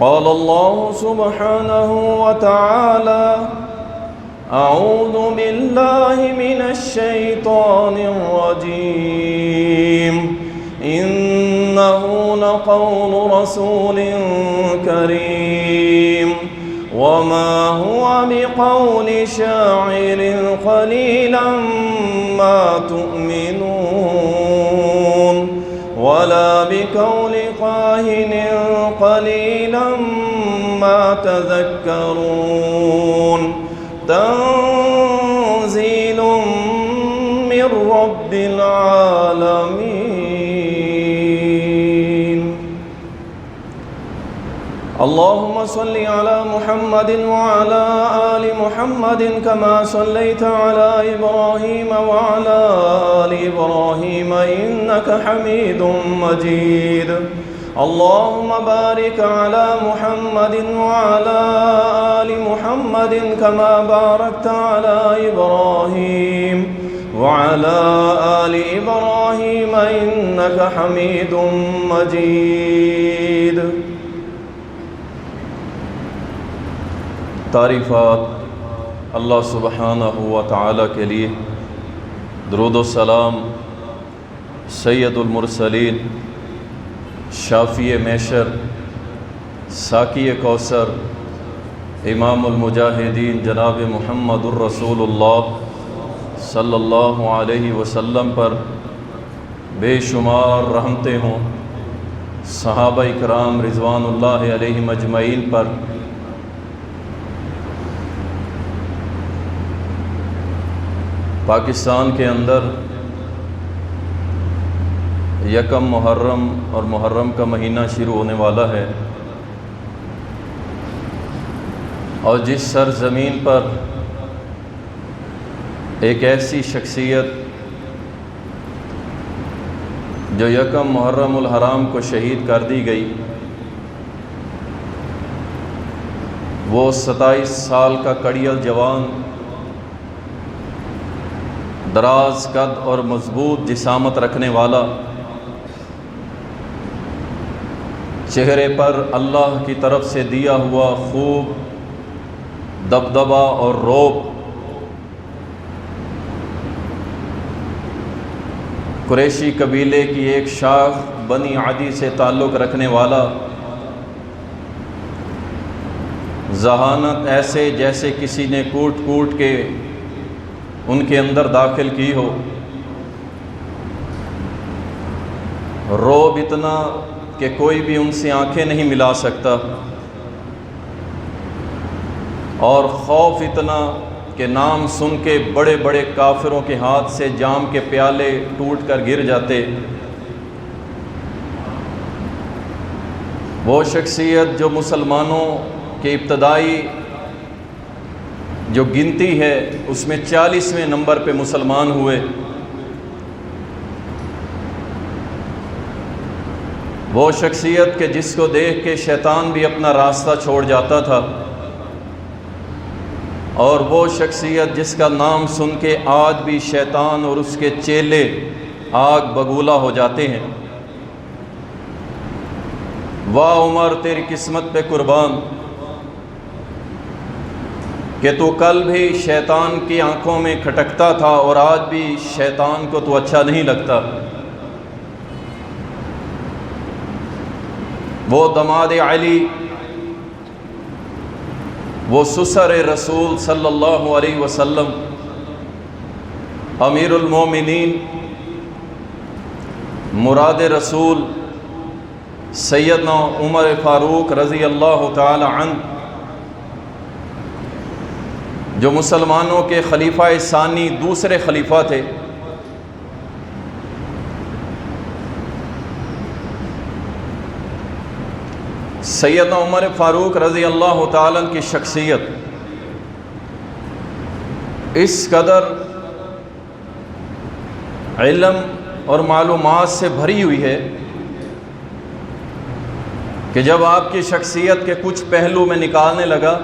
قال الله سبحانه وتعالى: أعوذ بالله من الشيطان الرجيم إنه لقول رسول كريم وما هو بقول شاعر قليلا ما تؤمنون ولا بقول كاهن قليلا ما تذكرون تنزيل من رب العالمين. اللهم صل على محمد وعلى آل محمد كما صليت على إبراهيم وعلى آل إبراهيم إنك حميد مجيد. اللهم بارك على محمد وعلى آل محمد كما باركت على إبراهيم وعلى آل إبراهيم إنك حميد مجيد. تعریفات اللہ سبحانہ و تعالی کے لیے، درود و سلام سید المرسلین، شافی محشر، ساقی کوثر، امام المجاہدین جناب محمد الرسول اللہ صلی اللہ علیہ وسلم پر بے شمار رحمتیں ہوں، صحابہ کرام رضوان اللہ علیہم اجمعین پر، پاکستان کے اندر یکم محرم اور محرم کا مہینہ شروع ہونے والا ہے، اور جس سرزمین پر ایک ایسی شخصیت جو یکم محرم الحرام کو شہید کر دی گئی، وہ 27 سال کا کڑیل جوان، دراز قد اور مضبوط جسامت رکھنے والا، چہرے پر اللہ کی طرف سے دیا ہوا خوب دبدبا اور رعب، قریشی قبیلے کی ایک شاخ بنی عدی سے تعلق رکھنے والا، ذہانت ایسے جیسے کسی نے کوٹ کوٹ کے ان کے اندر داخل کی ہو، رعب اتنا کہ کوئی بھی ان سے آنکھیں نہیں ملا سکتا، اور خوف اتنا کہ نام سن کے بڑے بڑے کافروں کے ہاتھ سے جام کے پیالے ٹوٹ کر گر جاتے۔ وہ شخصیت جو مسلمانوں کے ابتدائی جو گنتی ہے اس میں 40ویں نمبر پہ مسلمان ہوئے، وہ شخصیت کہ جس کو دیکھ کے شیطان بھی اپنا راستہ چھوڑ جاتا تھا، اور وہ شخصیت جس کا نام سن کے آج بھی شیطان اور اس کے چیلے آگ بگولا ہو جاتے ہیں۔ واہ عمر تیری قسمت پہ قربان کہ تو کل بھی شیطان کی آنکھوں میں کھٹکتا تھا اور آج بھی شیطان کو تو اچھا نہیں لگتا۔ وہ دماد علی، وہ سسر رسول صلی اللہ علیہ وسلم، امیر المومنین، مراد رسول سیدنا عمر فاروق رضی اللہ تعالی عنہ، جو مسلمانوں کے خلیفہ ثانی دوسرے خلیفہ تھے، سیدنا عمر فاروق رضی اللہ تعالیٰ عنہ کی شخصیت اس قدر علم اور معلومات سے بھری ہوئی ہے کہ جب آپ کی شخصیت کے کچھ پہلو میں نکالنے لگا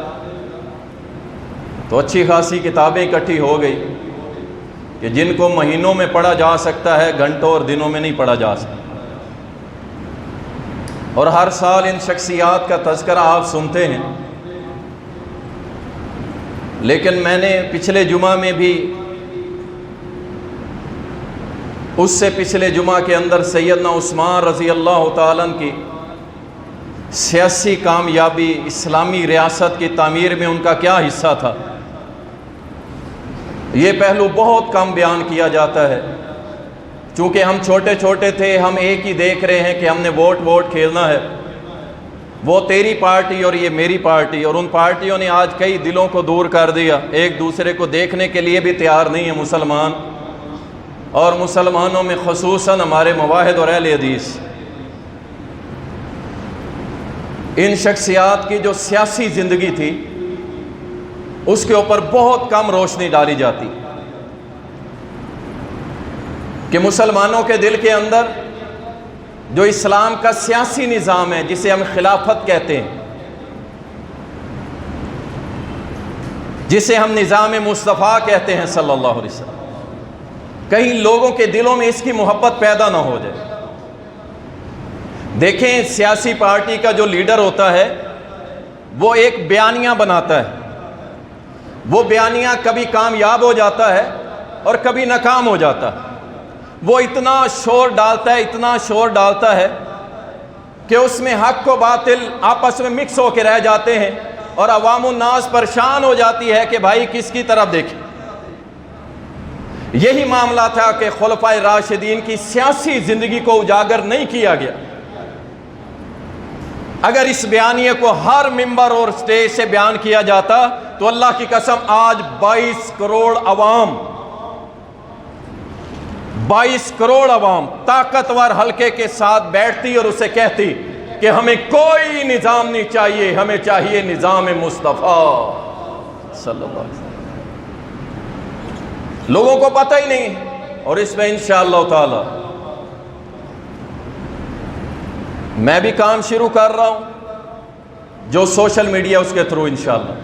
تو اچھی خاصی کتابیں اکٹھی ہو گئی کہ جن کو مہینوں میں پڑھا جا سکتا ہے، گھنٹوں اور دنوں میں نہیں پڑھا جا سکتا۔ اور ہر سال ان شخصیات کا تذکرہ آپ سنتے ہیں، لیکن میں نے پچھلے جمعہ میں بھی، اس سے پچھلے جمعہ کے اندر سیدنا عثمان رضی اللہ تعالیٰ عنہ کی سیاسی کامیابی، اسلامی ریاست کی تعمیر میں ان کا کیا حصہ تھا، یہ پہلو بہت کم بیان کیا جاتا ہے۔ چونکہ ہم چھوٹے چھوٹے تھے، ہم ایک ہی دیکھ رہے ہیں کہ ہم نے ووٹ کھیلنا ہے، وہ تیری پارٹی اور یہ میری پارٹی، اور ان پارٹیوں نے آج کئی دلوں کو دور کر دیا، ایک دوسرے کو دیکھنے کے لیے بھی تیار نہیں ہے مسلمان، اور مسلمانوں میں خصوصاً ہمارے مواحد اور اہل حدیث۔ ان شخصیات کی جو سیاسی زندگی تھی اس کے اوپر بہت کم روشنی ڈالی جاتی کہ مسلمانوں کے دل کے اندر جو اسلام کا سیاسی نظام ہے، جسے ہم خلافت کہتے ہیں، جسے ہم نظام مصطفیٰ کہتے ہیں صلی اللہ علیہ وسلم، کہیں لوگوں کے دلوں میں اس کی محبت پیدا نہ ہو جائے۔ دیکھیں، سیاسی پارٹی کا جو لیڈر ہوتا ہے وہ ایک بیانیہ بناتا ہے، وہ بیانیہ کبھی کامیاب ہو جاتا ہے اور کبھی ناکام ہو جاتا ہے۔ وہ اتنا شور ڈالتا ہے کہ اس میں حق و باطل آپس میں مکس ہو کے رہ جاتے ہیں، اور عوام الناس پریشان ہو جاتی ہے کہ بھائی کس کی طرف دیکھیں۔ یہی معاملہ تھا کہ خلفائے راشدین کی سیاسی زندگی کو اجاگر نہیں کیا گیا۔ اگر اس بیانیے کو ہر ممبر اور سٹیج سے بیان کیا جاتا تو اللہ کی قسم آج 22 کروڑ عوام طاقتور حلقے کے ساتھ بیٹھتی اور اسے کہتی کہ ہمیں کوئی نظام نہیں چاہیے، ہمیں چاہیے نظام مصطفیٰ صلی اللہ علیہ وسلم۔ لوگوں کو پتہ ہی نہیں، اور اس میں انشاءاللہ تعالی میں بھی کام شروع کر رہا ہوں، جو سوشل میڈیا اس کے تھرو انشاءاللہ،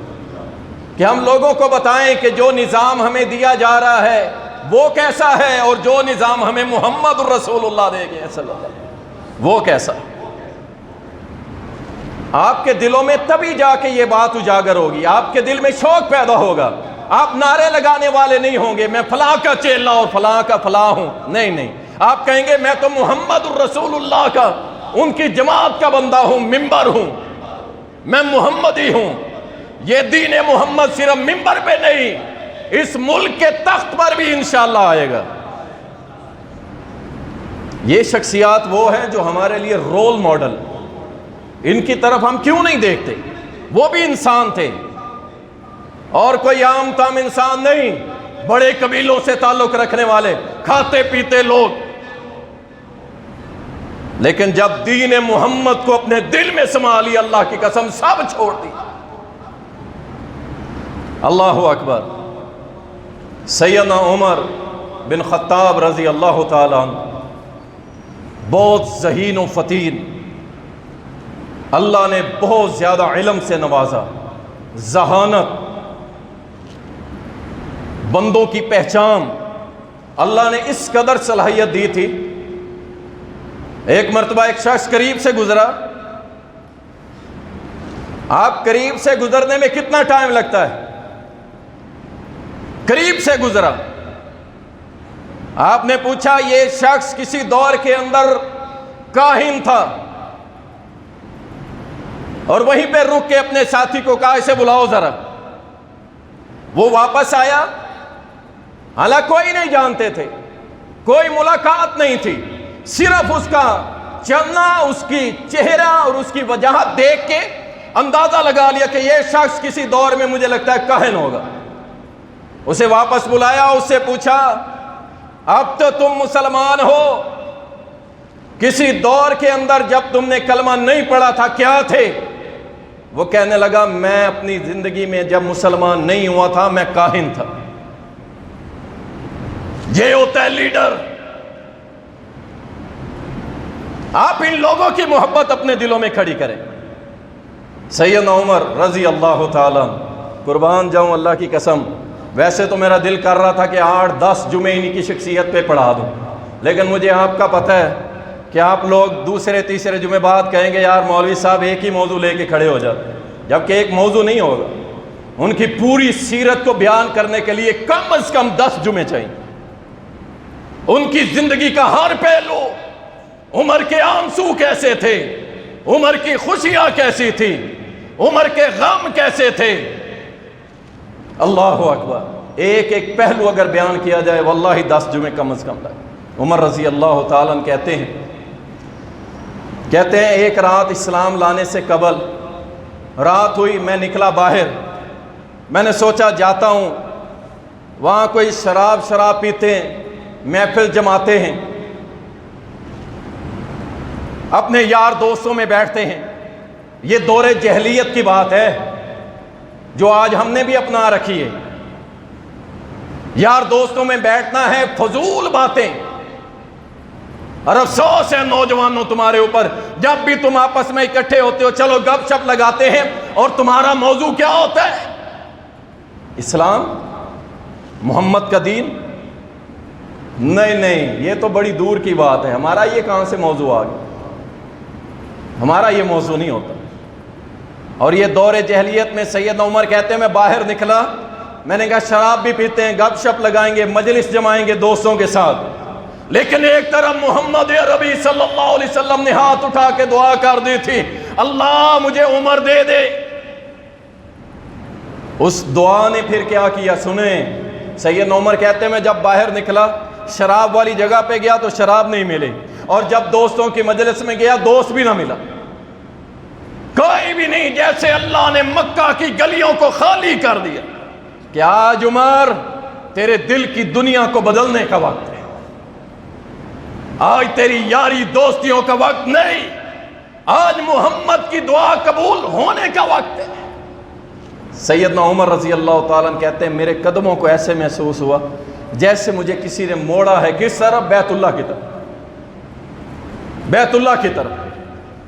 کہ ہم لوگوں کو بتائیں کہ جو نظام ہمیں دیا جا رہا ہے وہ کیسا ہے، اور جو نظام ہمیں محمد الرسول اللہ دے گئے صلی اللہ علیہ وسلم وہ کیسا۔ آپ کے دلوں میں تبھی جا کے یہ بات اجاگر ہوگی، آپ کے دل میں شوق پیدا ہوگا۔ آپ نعرے لگانے والے نہیں ہوں گے میں فلاں کا چیلا اور فلاں کا فلاں ہوں، نہیں، آپ کہیں گے میں تو محمد الرسول اللہ کا، ان کی جماعت کا بندہ ہوں، ممبر ہوں، میں محمدی ہوں۔ یہ دین محمد صرف ممبر پہ نہیں، اس ملک کے تخت پر بھی انشاءاللہ آئے گا۔ یہ شخصیات وہ ہیں جو ہمارے لیے رول ماڈل، ان کی طرف ہم کیوں نہیں دیکھتے؟ وہ بھی انسان تھے، اور کوئی عام تام انسان نہیں، بڑے قبیلوں سے تعلق رکھنے والے، کھاتے پیتے لوگ، لیکن جب دین محمد کو اپنے دل میں سما لیا، اللہ کی قسم سب چھوڑ دی۔ اللہ اکبر۔ سیدنا عمر بن خطاب رضی اللہ تعالیٰ عنہ بہت ذہین و فطین، اللہ نے بہت زیادہ علم سے نوازا، ذہانت، بندوں کی پہچان، اللہ نے اس قدر صلاحیت دی تھی۔ ایک مرتبہ ایک شخص قریب سے گزرا، آپ قریب سے گزرنے میں کتنا ٹائم لگتا ہے؟ قریب سے گزرا، آپ نے پوچھا یہ شخص کسی دور کے اندر کاہن تھا، اور وہیں پہ رک کے اپنے ساتھی کو کہا اسے بلاؤ ذرا۔ وہ واپس آیا، حالانکہ کوئی نہیں جانتے تھے، کوئی ملاقات نہیں تھی، صرف اس کا چلنا، اس کی چہرہ اور اس کی وجاہت دیکھ کے اندازہ لگا لیا کہ یہ شخص کسی دور میں مجھے لگتا ہے کاہن ہوگا۔ اسے واپس بلایا، اس سے پوچھا اب تو تم مسلمان ہو، کسی دور کے اندر جب تم نے کلمہ نہیں پڑھا تھا کیا تھے؟ وہ کہنے لگا میں اپنی زندگی میں جب مسلمان نہیں ہوا تھا میں کاہن تھا۔ یہ ہوتا ہے لیڈر۔ آپ ان لوگوں کی محبت اپنے دلوں میں کھڑی کریں۔ سیدنا عمر رضی اللہ تعالیٰ، قربان جاؤں اللہ کی قسم، ویسے تو میرا دل کر رہا تھا کہ 8-10 جمعے انہی کی شخصیت پہ پڑھا دوں، لیکن مجھے آپ کا پتہ ہے کہ آپ لوگ دوسرے تیسرے جمعے بعد کہیں گے یار مولوی صاحب ایک ہی موضوع لے کے کھڑے ہو جاتے، جبکہ ایک موضوع نہیں ہوگا، ان کی پوری سیرت کو بیان کرنے کے لیے کم از کم 10 جمعے چاہیے، ان کی زندگی کا ہر پہلو، عمر کے آنسو کیسے تھے، عمر کی خوشیاں کیسی تھی، عمر کے غم کیسے تھے، اللہ اکبر، ایک ایک پہلو اگر بیان کیا جائے واللہ 10 جمعے کم از کم لگے۔ عمر رضی اللہ تعالیٰ کہتے ہیں ایک رات اسلام لانے سے قبل رات ہوئی، میں نکلا باہر، میں نے سوچا جاتا ہوں، وہاں کوئی شراب پیتے ہیں، محفل جماتے ہیں، اپنے یار دوستوں میں بیٹھتے ہیں۔ یہ دور جہلیت کی بات ہے جو آج ہم نے بھی اپنا رکھی ہے، یار دوستوں میں بیٹھنا ہے، فضول باتیں، اور افسوس ہے نوجوانوں تمہارے اوپر، جب بھی تم آپس میں اکٹھے ہوتے ہو چلو گپ شپ لگاتے ہیں، اور تمہارا موضوع کیا ہوتا ہے؟ اسلام، محمد کا دین؟ نہیں، یہ تو بڑی دور کی بات ہے، ہمارا یہ کہاں سے موضوع آ گیا؟ ہمارا یہ موضوع نہیں ہوتا۔ اور یہ دور جہلیت میں سیدنا عمر کہتے ہیں میں باہر نکلا، میں نے کہا شراب بھی پیتے ہیں، گپ شپ لگائیں گے، مجلس جمائیں گے دوستوں کے ساتھ، لیکن ایک طرف محمد عربی صلی اللہ علیہ وسلم نے ہاتھ اٹھا کے دعا کر دی تھی، اللہ مجھے عمر دے دے۔ اس دعا نے پھر کیا کیا سنیں، سیدنا عمر کہتے ہیں میں جب باہر نکلا، شراب والی جگہ پہ گیا تو شراب نہیں ملی، اور جب دوستوں کی مجلس میں گیا دوست بھی نہ ملا، کوئی بھی نہیں، جیسے اللہ نے مکہ کی گلیوں کو خالی کر دیا کہ آج عمر تیرے دل کی دنیا کو بدلنے کا وقت ہے، آج تیری یاری دوستیوں کا وقت نہیں، آج محمد کی دعا قبول ہونے کا وقت ہے۔ سیدنا عمر رضی اللہ تعالیٰ عنہ کہتے ہیں میرے قدموں کو ایسے محسوس ہوا جیسے مجھے کسی نے موڑا ہے، کس طرف؟ بیت اللہ کی طرف، بیت اللہ کی طرف۔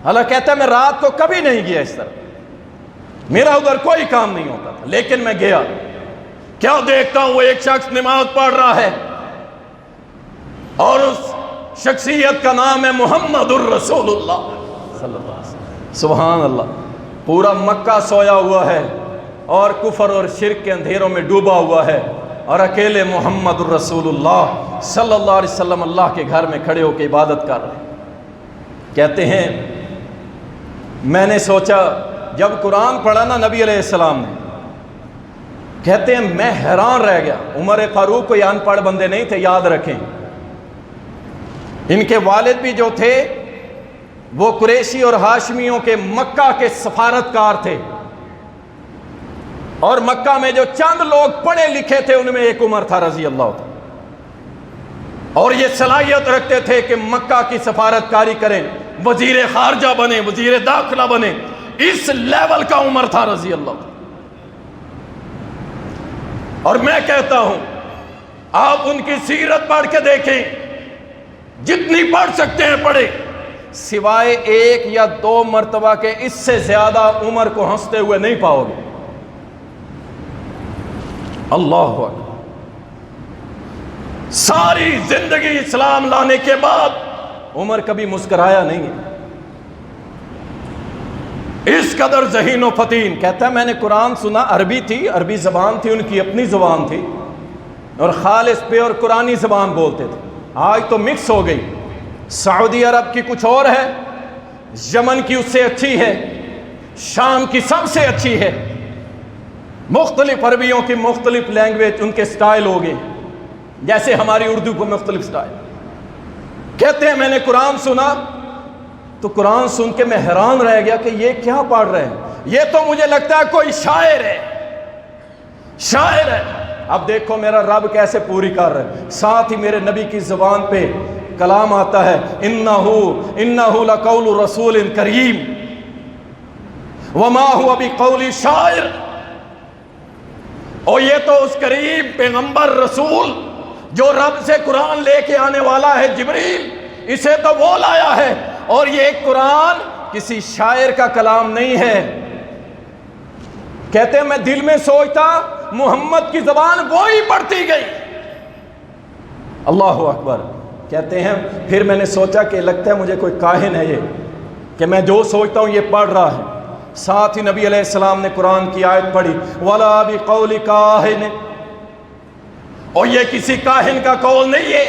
اللہ کہتا ہے میں رات کو کبھی نہیں گیا اس طرف، میرا ادھر کوئی کام نہیں ہوتا تھا، لیکن میں گیا، کیا دیکھتا ہوں وہ ایک شخص نماز پڑھ رہا ہے، اور اس شخصیت کا نام ہے محمد الرسول اللہ صلی اللہ علیہ وسلم۔ سبحان اللہ، پورا مکہ سویا ہوا ہے اور کفر اور شرک کے اندھیروں میں ڈوبا ہوا ہے، اور اکیلے محمد الرسول اللہ صلی اللہ علیہ وسلم اللہ کے گھر میں کھڑے ہو کے عبادت کر رہے ہیں۔ کہتے ہیں میں نے سوچا جب قرآن پڑھا نا نبی علیہ السلام نے، کہتے ہیں میں حیران رہ گیا۔ عمر فاروق کوئی ان پڑھ بندے نہیں تھے، یاد رکھیں، ان کے والد بھی جو تھے وہ قریشی اور ہاشمیوں کے مکہ کے سفارتکار تھے، اور مکہ میں جو چند لوگ پڑھے لکھے تھے ان میں ایک عمر تھا رضی اللہ عنہ، اور یہ صلاحیت رکھتے تھے کہ مکہ کی سفارتکاری کریں، وزیر خارجہ بنے، وزیر داخلہ بنے، اس لیول کا عمر تھا رضی اللہ عنہ۔ اور میں کہتا ہوں آپ ان کی سیرت پڑھ کے دیکھیں، جتنی پڑھ سکتے ہیں پڑھیں، سوائے 1 یا 2 مرتبہ کے اس سے زیادہ عمر کو ہنستے ہوئے نہیں پاؤ گے۔ اللہ اکبر، ساری زندگی اسلام لانے کے بعد عمر کبھی مسکرایا نہیں ہے، اس قدر ذہین و فتین۔ کہتا ہے میں نے قرآن سنا، عربی تھی، عربی زبان تھی، ان کی اپنی زبان تھی، اور خالص پہ اور قرآنی زبان بولتے تھے۔ آج تو مکس ہو گئی، سعودی عرب کی کچھ اور ہے، یمن کی اس سے اچھی ہے، شام کی سب سے اچھی ہے، مختلف عربیوں کی مختلف لینگویج، ان کے سٹائل ہو گئے، جیسے ہماری اردو کو مختلف سٹائل۔ کہتے ہیں میں نے قرآن سنا تو قرآن سن کے میں حیران رہ گیا کہ یہ کیا پڑھ رہے ہیں، یہ تو مجھے لگتا ہے کوئی شاعر ہے، شاعر ہے۔ اب دیکھو میرا رب کیسے پوری کر رہے ہیں، ساتھ ہی میرے نبی کی زبان پہ کلام آتا ہے، انہو لقول رسول کریم وما ہوا بقول شاعر۔ اور یہ تو اس کریم پیغمبر رسول جو رب سے قرآن لے کے آنے والا ہے، جبریل، اسے تو وہ لایا ہے، اور یہ قرآن کسی شاعر کا کلام نہیں ہے۔ کہتے ہیں میں دل میں سوچتا محمد کی زبان وہی پڑھتی گئی۔ اللہ اکبر، کہتے ہیں پھر میں نے سوچا کہ لگتا ہے مجھے کوئی کاہن ہے یہ، کہ میں جو سوچتا ہوں یہ پڑھ رہا ہے۔ ساتھ ہی نبی علیہ السلام نے قرآن کی آیت پڑھی وَلَا بِقَوْلِ کَاہِنٍ، اور یہ کسی کاہن کا قول نہیں ہے،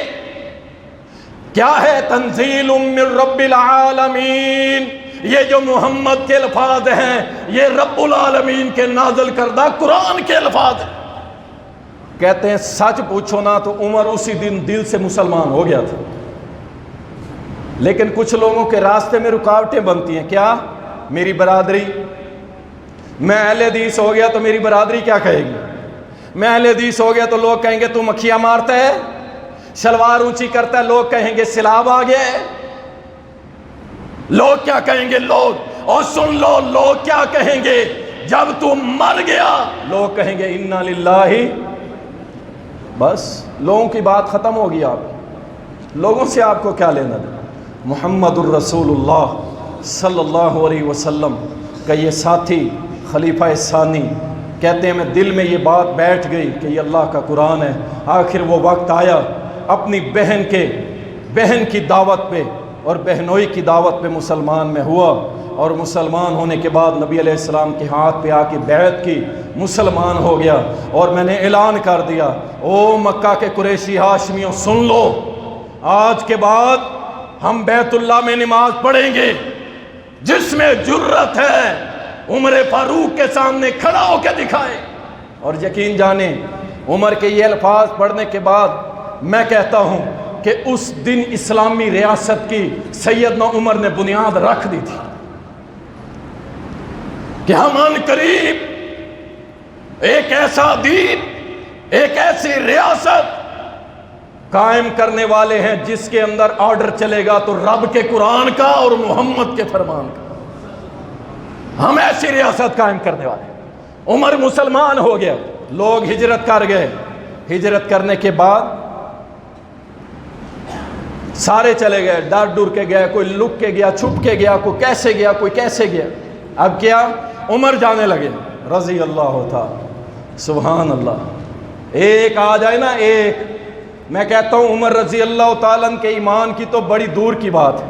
کیا ہے؟ تنزیل من رب العالمین، یہ جو محمد کے الفاظ ہیں یہ رب العالمین کے نازل کردہ قرآن کے الفاظ ہیں۔ کہتے ہیں سچ پوچھو نا تو عمر اسی دن دل سے مسلمان ہو گیا تھا، لیکن کچھ لوگوں کے راستے میں رکاوٹیں بنتی ہیں۔ کیا؟ میری برادری، میں اہل حدیث ہو گیا تو میری برادری کیا کہے گی؟ میں اہل حدیث ہو گیا تو لوگ کہیں گے تو مکھیاں مارتا ہے، شلوار اونچی کرتا ہے، لوگ کہیں گے سیلاب آ گیا ہے۔ لوگ کیا کہیں گے؟ لوگ، اور سن لو لوگ کیا کہیں گے جب تم مر گیا؟ لوگ کہیں گے انا للہ۔ بس لوگوں کی بات ختم ہوگی، آپ لوگوں سے آپ کو کیا لینا دے؟ محمد الرسول اللہ صلی اللہ علیہ وسلم کا یہ ساتھی خلیفہ ثانی کہتے ہیں میں دل میں یہ بات بیٹھ گئی کہ یہ اللہ کا قرآن ہے۔ آخر وہ وقت آیا، اپنی بہن کی دعوت پہ اور بہنوئی کی دعوت پہ مسلمان میں ہوا، اور مسلمان ہونے کے بعد نبی علیہ السلام کے ہاتھ پہ آ کے بیعت کی، مسلمان ہو گیا، اور میں نے اعلان کر دیا او مکہ کے قریشی ہاشمیوں سن لو، آج کے بعد ہم بیت اللہ میں نماز پڑھیں گے، جس میں جرت ہے عمر فاروق کے سامنے کھڑا ہو کے دکھائے۔ اور یقین جانیں عمر کے یہ الفاظ پڑھنے کے بعد میں کہتا ہوں کہ اس دن اسلامی ریاست کی سیدنا عمر نے بنیاد رکھ دی تھی کہ ہم ان قریب ایک ایسا دین، ایک ایسی ریاست قائم کرنے والے ہیں جس کے اندر آرڈر چلے گا تو رب کے قرآن کا اور محمد کے فرمان کا۔ ہم ایسی ریاست قائم کرنے والے ہیں۔ عمر مسلمان ہو گیا، لوگ ہجرت کر گئے، ہجرت کرنے کے بعد سارے چلے گئے، ڈر ڈر کے گئے، کوئی لک کے گیا، چھپ کے گیا، کوئی کیسے گیا، کوئی کیسے گیا۔ اب کیا؟ عمر جانے لگے رضی اللہ تعالی، سبحان اللہ۔ ایک آ جائے نا، ایک، میں کہتا ہوں عمر رضی اللہ تعالیٰ کے ایمان کی تو بڑی دور کی بات ہے،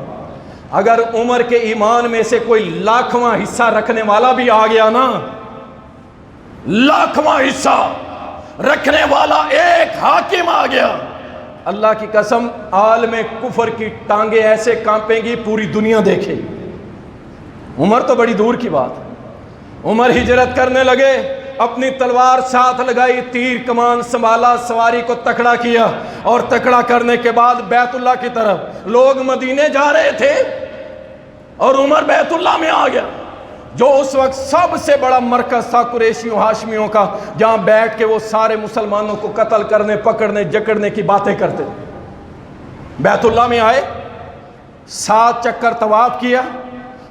اگر عمر کے ایمان میں سے کوئی لاکھواں حصہ رکھنے والا بھی آ گیا نا، لاکھواں حصہ رکھنے والا ایک حاکم آ گیا، اللہ کی قسم عالم کفر کی ٹانگیں ایسے کانپیں گی پوری دنیا دیکھے۔ عمر تو بڑی دور کی بات ہے۔ عمر ہجرت کرنے لگے، اپنی تلوار ساتھ لگائی، تیر کمان سنبھالا، سواری کو تکڑا کیا، اور تکڑا کرنے کے بعد بیت اللہ کی طرف، لوگ مدینے جا رہے تھے اور عمر بیت اللہ میں آ گیا، جو اس وقت سب سے بڑا مرکز تھا قریشیوں ہاشمیوں کا، جہاں بیٹھ کے وہ سارے مسلمانوں کو قتل کرنے، پکڑنے، جکڑنے کی باتیں کرتے۔ بیت اللہ میں آئے، 7 چکر طواف کیا،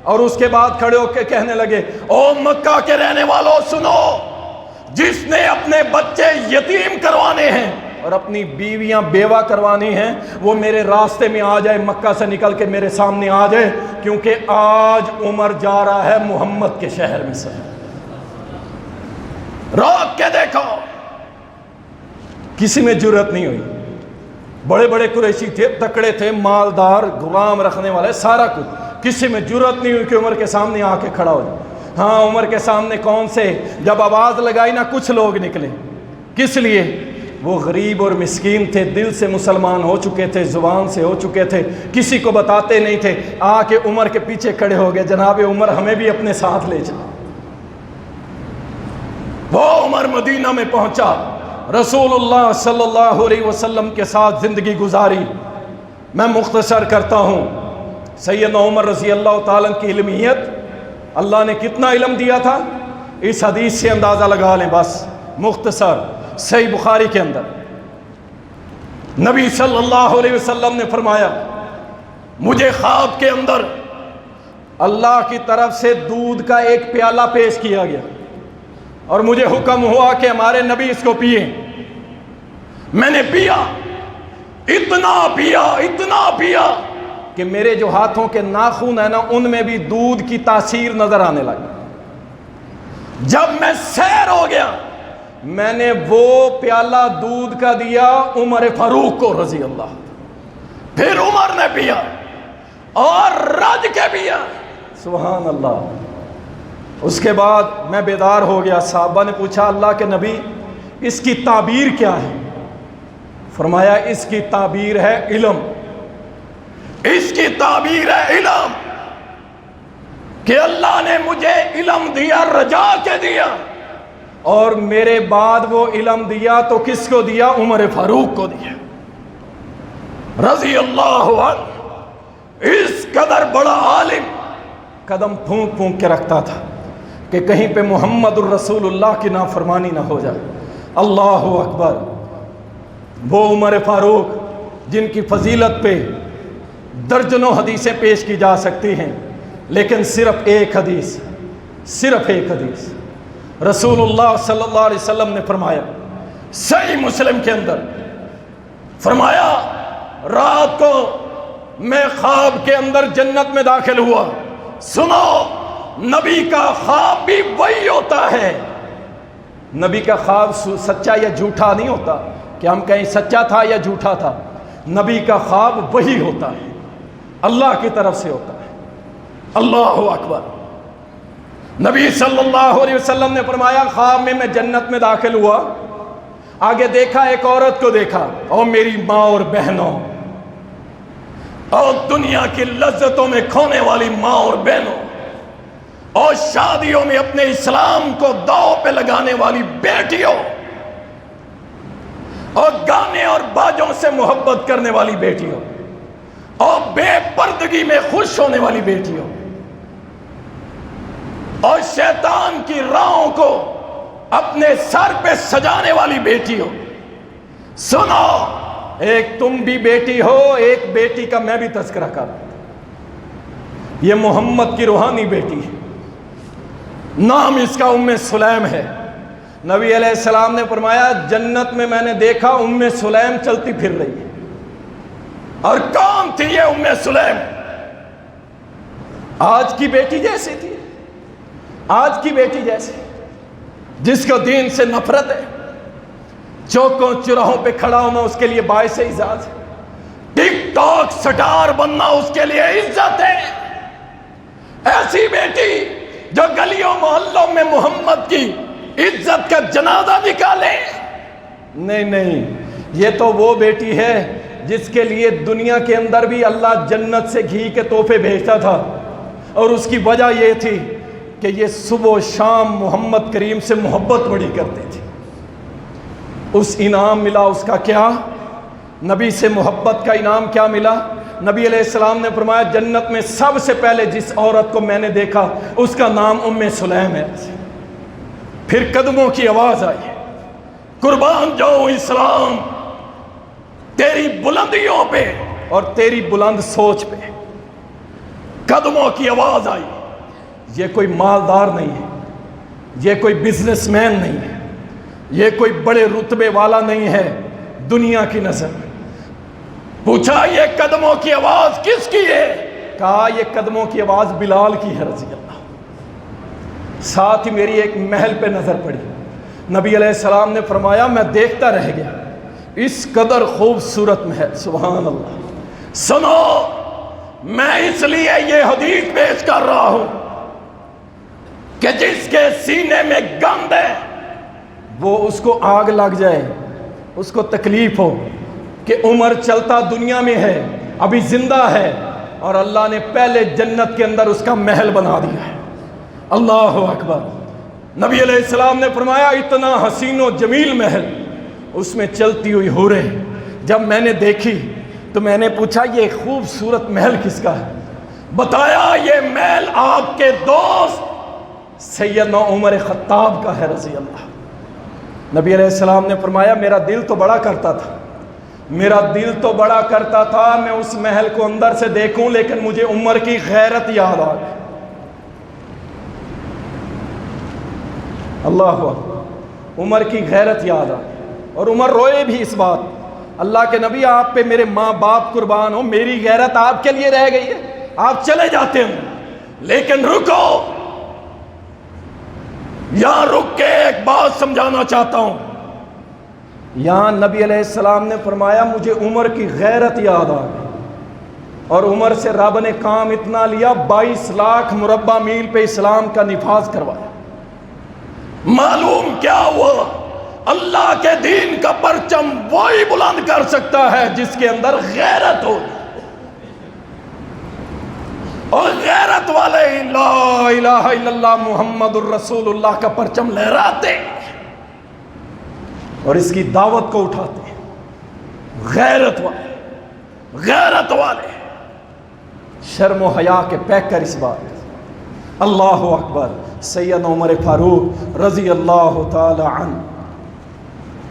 اور اس کے بعد کھڑے ہو کے کہنے لگے او مکہ کے رہنے والوں سنو، جس نے اپنے بچے یتیم کروانے ہیں اور اپنی بیویاں بیوہ کروانی ہیں، وہ میرے راستے میں آ جائے، مکہ سے نکل کے میرے سامنے آ جائے، کیونکہ آج عمر جا رہا ہے محمد کے شہر میں سے۔ روک کے دیکھو، کسی میں جرت نہیں ہوئی۔ بڑے بڑے قریشی تھے، تکڑے تھے، مالدار، غلام رکھنے والے، سارا کچھ، کسی میں جرت نہیں ہوئی کہ عمر کے سامنے آ کے کھڑا ہو جائے۔ ہاں عمر کے سامنے کون سے، جب آواز لگائی نا کچھ لوگ نکلے، کس لیے؟ وہ غریب اور مسکین تھے، دل سے مسلمان ہو چکے تھے، زبان سے ہو چکے تھے، کسی کو بتاتے نہیں تھے، آ کے عمر کے پیچھے کھڑے ہو گئے، جناب عمر ہمیں بھی اپنے ساتھ لے چلو۔ وہ عمر مدینہ میں پہنچا، رسول اللہ صلی اللہ علیہ وسلم کے ساتھ زندگی گزاری۔ میں مختصر کرتا ہوں، سیدنا عمر رضی اللہ تعالیٰ کی علمیت، اللہ نے کتنا علم دیا تھا اس حدیث سے اندازہ لگا لیں بس مختصر۔ صحیح بخاری کے اندر نبی صلی اللہ علیہ وسلم نے فرمایا، مجھے خواب کے اندر اللہ کی طرف سے دودھ کا ایک پیالہ پیش کیا گیا، اور مجھے حکم ہوا کہ ہمارے نبی اس کو پیئیں۔ میں نے پیا، اتنا پیا کہ میرے جو ہاتھوں کے ناخن ہیں نا، ان میں بھی دودھ کی تاثیر نظر آنے لگی۔ جب میں سیر ہو گیا، میں نے وہ پیالہ دودھ کا دیا عمر فاروق کو رضی اللہ، پھر عمر نے پیا اور رج کے پیا. سبحان اللہ. اس کے بعد میں بیدار ہو گیا. صحابہ نے پوچھا اللہ کے نبی اس کی تعبیر کیا ہے؟ فرمایا اس کی تعبیر ہے علم. اس کی تعبیر ہے علم کہ اللہ نے مجھے علم دیا رجا کے دیا, اور میرے بعد وہ علم دیا تو کس کو دیا؟ عمر فاروق کو دیا رضی اللہ عنہ. اس قدر بڑا عالم قدم پھونک پھونک کے رکھتا تھا کہ کہیں پہ محمد الرسول اللہ کی نافرمانی نہ ہو جائے. اللہ اکبر. وہ عمر فاروق جن کی فضیلت پہ درجنوں حدیثیں پیش کی جا سکتی ہیں, لیکن صرف ایک حدیث رسول اللہ صلی اللہ علیہ وسلم نے فرمایا صحیح مسلم کے اندر, فرمایا رات کو میں خواب کے اندر جنت میں داخل ہوا. سنو نبی کا خواب بھی وہی ہوتا ہے. نبی کا خواب سچا یا جھوٹا نہیں ہوتا کہ ہم کہیں سچا تھا یا جھوٹا تھا. نبی کا خواب وہی ہوتا ہے, اللہ کی طرف سے ہوتا ہے. اللہ اکبر. نبی صلی اللہ علیہ وسلم نے فرمایا خواب میں جنت میں داخل ہوا, آگے دیکھا ایک عورت کو دیکھا, اور میری ماں اور بہنوں, اور دنیا کی لذتوں میں کھونے والی ماں اور بہنوں, اور شادیوں میں اپنے اسلام کو داؤ پہ لگانے والی بیٹیوں, اور گانے اور باجوں سے محبت کرنے والی بیٹیوں, اور بے پردگی میں خوش ہونے والی بیٹیوں, اور شیطان کی راہوں کو اپنے سر پہ سجانے والی بیٹیوں. سنو, ایک تم بھی بیٹی ہو, ایک بیٹی کا میں بھی تذکرہ کر رہا ہوں. یہ محمد کی روحانی بیٹی ہے, نام اس کا ام سلیم ہے. نبی علیہ السلام نے فرمایا جنت میں نے دیکھا ام سلیم چلتی پھر رہی ہے. اور کون تھی یہ ام سلیم؟ آج کی بیٹی جیسی تھی, آج کی بیٹی جیسی, جس کو دین سے نفرت ہے, چوکوں چراہوں پہ کھڑا ہونا اس کے لیے باعث اعزاز ہے, ٹک ٹاک سٹار بننا اس کے لیے عزت ہے. ایسی بیٹی جو گلیوں محلوں میں محمد کی عزت کا جنازہ نکالے. نہیں, یہ تو وہ بیٹی ہے جس کے لیے دنیا کے اندر بھی اللہ جنت سے گھی کے تحفے بھیجتا تھا, اور اس کی وجہ یہ تھی کہ یہ صبح و شام محمد کریم سے محبت بڑی کرتی تھی. اس انعام ملا اس کا کیا؟ نبی سے محبت کا انعام کیا ملا؟ نبی علیہ السلام نے فرمایا جنت میں سب سے پہلے جس عورت کو میں نے دیکھا اس کا نام ام سلیم ہے. پھر قدموں کی آواز آئی, قربان جاؤ اسلام تیری بلندیوں پہ اور تیری بلند سوچ پہ. قدموں کی آواز آئی. یہ کوئی مالدار نہیں ہے, یہ کوئی بزنس مین نہیں ہے, یہ کوئی بڑے رتبے والا نہیں ہے دنیا کی نظر. پوچھا یہ قدموں کی آواز کس کی ہے؟ کہا یہ قدموں کی آواز بلال کی ہے رضی اللہ. ساتھ ہی میری ایک محل پہ نظر پڑی. نبی علیہ السلام نے فرمایا میں دیکھتا رہ گیا, اس قدر خوبصورت محل. سبحان اللہ. سنو, میں اس لیے یہ حدیث پیش کر رہا ہوں کہ جس کے سینے میں گند ہے وہ اس کو آگ لگ جائے, اس کو تکلیف ہو کہ عمر چلتا دنیا میں ہے, ابھی زندہ ہے, اور اللہ نے پہلے جنت کے اندر اس کا محل بنا دیا ہے. اللہ اکبر. نبی علیہ السلام نے فرمایا اتنا حسین و جمیل محل, اس میں چلتی ہوئی حوریں جب میں نے دیکھی تو میں نے پوچھا یہ خوبصورت محل کس کا ہے؟ بتایا یہ محل آپ کے دوست سیدنا عمر خطاب کا ہے رضی اللہ. نبی علیہ السلام نے فرمایا میرا دل تو بڑا کرتا تھا, میرا دل تو بڑا کرتا تھا میں اس محل کو اندر سے دیکھوں, لیکن مجھے عمر کی غیرت یاد آ گئی. اللہ اکبر. عمر کی غیرت یاد آ گئی, اور عمر روئے بھی اس بات. اللہ کے نبی آپ پہ میرے ماں باپ قربان ہو, میری غیرت آپ کے لیے رہ گئی ہے, آپ چلے جاتے ہیں, لیکن رکو, یہاں رک کے ایک بات سمجھانا چاہتا ہوں. یہاں نبی علیہ السلام نے فرمایا مجھے عمر کی غیرت یاد آ گئی. اور عمر سے رب نے کام اتنا لیا 22 لاکھ مربع میل پہ اسلام کا نفاذ کروایا۔ معلوم کیا ہوا؟ اللہ کے دین کا پرچم وہی بلند کر سکتا ہے جس کے اندر غیرت ہو، اور غیرت والے لا الہ الا اللہ محمد الرسول اللہ کا پرچم لہراتے اور اس کی دعوت کو اٹھاتے۔ غیرت والے شرم و حیا کے پیکر اس بات۔ اللہ اکبر۔ سیدنا عمر فاروق رضی اللہ تعالی عنہ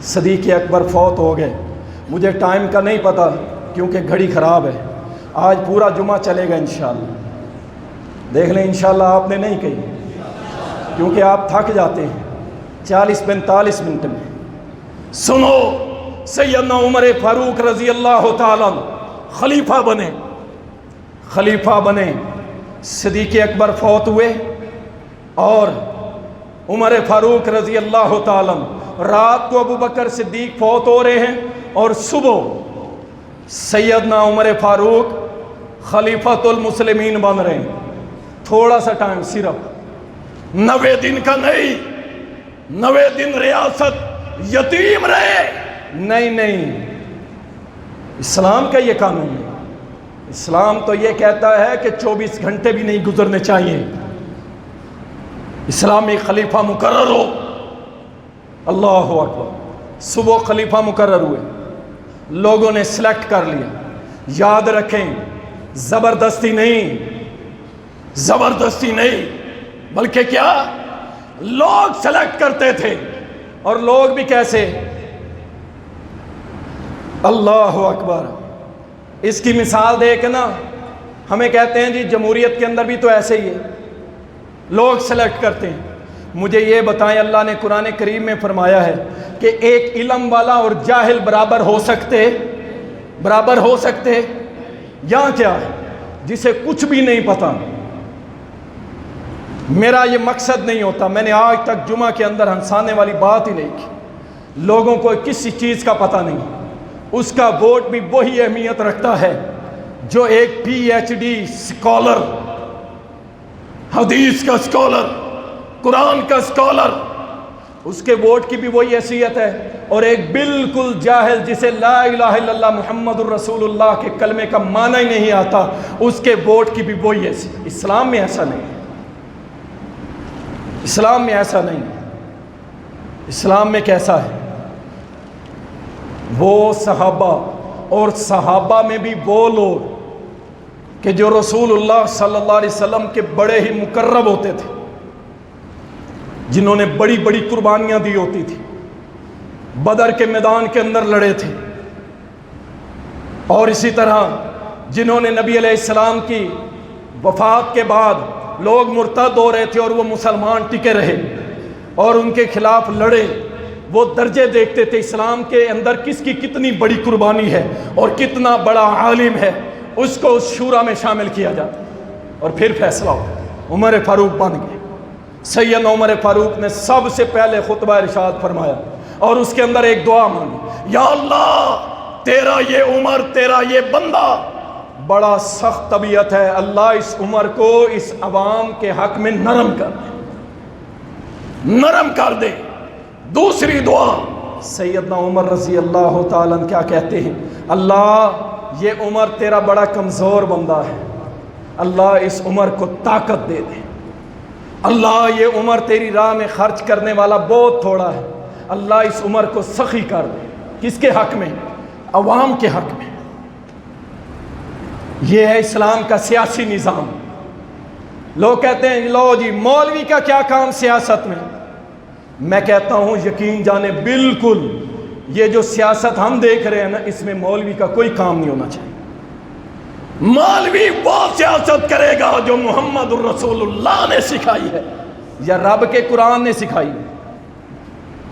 صدیق اکبر فوت ہو گئے۔ مجھے ٹائم کا نہیں پتہ کیونکہ گھڑی خراب ہے، آج پورا جمعہ چلے گا انشاءاللہ، دیکھ لیں انشاءاللہ آپ نے نہیں کہی کیونکہ آپ تھک جاتے ہیں 40-45 منٹ میں۔ سنو، سیدنا عمر فاروق رضی اللہ تعالیٰ خلیفہ بنے، صدیق اکبر فوت ہوئے، اور عمر فاروق رضی اللہ تعالیٰ رات کو ابو بکر صدیق فوت ہو رہے ہیں، اور صبح سیدنا عمر فاروق خلیفۃ المسلمین بن رہے ہیں۔ تھوڑا سا ٹائم، صرف 90 دن کا نہیں، 90 دن ریاست یتیم رہے، نہیں، اسلام کا یہ قانون ہے۔ اسلام تو یہ کہتا ہے کہ 24 گھنٹے بھی نہیں گزرنے چاہیے اسلامی خلیفہ مقرر ہو۔ اللہ اکبر۔ صبح خلیفہ مقرر ہوئے، لوگوں نے سلیکٹ کر لیا۔ یاد رکھیں، زبردستی نہیں بلکہ کیا، لوگ سلیکٹ کرتے تھے، اور لوگ بھی کیسے؟ اللہ اکبر۔ اس کی مثال دیکھنا، ہمیں کہتے ہیں جی جمہوریت کے اندر بھی تو ایسے ہی ہے، لوگ سلیکٹ کرتے ہیں۔ مجھے یہ بتائیں، اللہ نے قرآن کریم میں فرمایا ہے کہ ایک علم والا اور جاہل برابر ہو سکتے؟ یہاں کیا ہے؟ جسے کچھ بھی نہیں پتا۔ میرا یہ مقصد نہیں ہوتا، میں نے آج تک جمعہ کے اندر ہنسانے والی بات ہی نہیں کی۔ لوگوں کو کسی چیز کا پتہ نہیں، اس کا ووٹ بھی وہی اہمیت رکھتا ہے جو ایک پی ایچ ڈی سکولر، حدیث کا سکولر، قرآن کا سکولر، اس کے ووٹ کی بھی وہی حیثیت ہے، اور ایک بالکل جاہل جسے لا الہ الا اللہ محمد الرسول اللہ کے کلمے کا معنی ہی نہیں آتا، اس کے ووٹ کی بھی وہی حیثیت۔ اسلام میں ایسا نہیں، اسلام میں ایسا نہیں۔ اسلام میں کیسا ہے؟ وہ صحابہ، اور صحابہ میں بھی وہ لوگ کہ جو رسول اللہ صلی اللہ علیہ وسلم کے بڑے ہی مقرب ہوتے تھے، جنہوں نے بڑی بڑی قربانیاں دی ہوتی تھی، بدر کے میدان کے اندر لڑے تھے، اور اسی طرح جنہوں نے نبی علیہ السلام کی وفات کے بعد لوگ مرتد ہو رہے تھے اور وہ مسلمان ٹکے رہے اور ان کے خلاف لڑے، وہ درجے دیکھتے تھے اسلام کے اندر کس کی کتنی بڑی قربانی ہے اور کتنا بڑا عالم ہے، اس کو اس شورا میں شامل کیا جاتا، اور پھر فیصلہ ہو۔ عمر فاروق بن گئے۔ سیدنا عمر فاروق نے سب سے پہلے خطبہ ارشاد فرمایا، اور اس کے اندر ایک دعا مانگی، یا اللہ تیرا یہ عمر، تیرا یہ بندہ بڑا سخت طبیعت ہے، اللہ اس عمر کو اس عوام کے حق میں نرم کر دے۔ دوسری دعا، سیدنا عمر رضی اللہ تعالیٰ کیا کہتے ہیں، اللہ یہ عمر تیرا بڑا کمزور بندہ ہے، اللہ اس عمر کو طاقت دے دے، اللہ یہ عمر تیری راہ میں خرچ کرنے والا بہت تھوڑا ہے، اللہ اس عمر کو سخی کر دے۔ کس کے حق میں؟ عوام کے حق میں۔ یہ ہے اسلام کا سیاسی نظام۔ لوگ کہتے ہیں لو جی مولوی کا کیا کام سیاست میں؟ میں کہتا ہوں یقین جانے بالکل یہ جو سیاست ہم دیکھ رہے ہیں نا، اس میں مولوی کا کوئی کام نہیں ہونا چاہیے۔ مولوی وہ سیاست کرے گا جو محمد الرسول اللہ نے سکھائی ہے یا رب کے قرآن نے سکھائی ہے،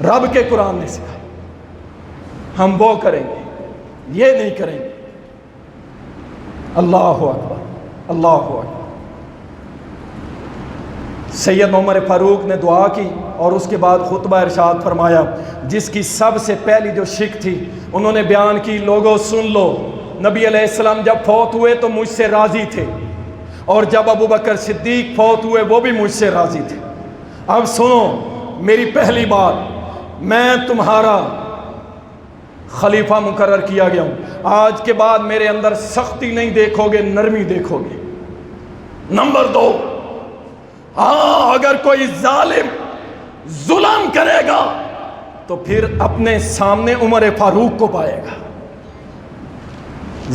رب کے قرآن نے سکھائی، ہم وہ کریں گے، یہ نہیں کریں گے۔ اللہ اکبر، اللہ اکبر۔ سید عمر فاروق نے دعا کی اور اس کے بعد خطبہ ارشاد فرمایا، جس کی سب سے پہلی جو شک تھی انہوں نے بیان کی، لوگوں سن لو، نبی علیہ السلام جب فوت ہوئے تو مجھ سے راضی تھے، اور جب ابو بکر صدیق فوت ہوئے وہ بھی مجھ سے راضی تھے۔ اب سنو میری پہلی بات، میں تمہارا خلیفہ مقرر کیا گیا ہوں، آج کے بعد میرے اندر سختی نہیں دیکھو گے، نرمی دیکھو گے۔ نمبر 2، ہاں اگر کوئی ظالم ظلم کرے گا تو پھر اپنے سامنے عمر فاروق کو پائے گا۔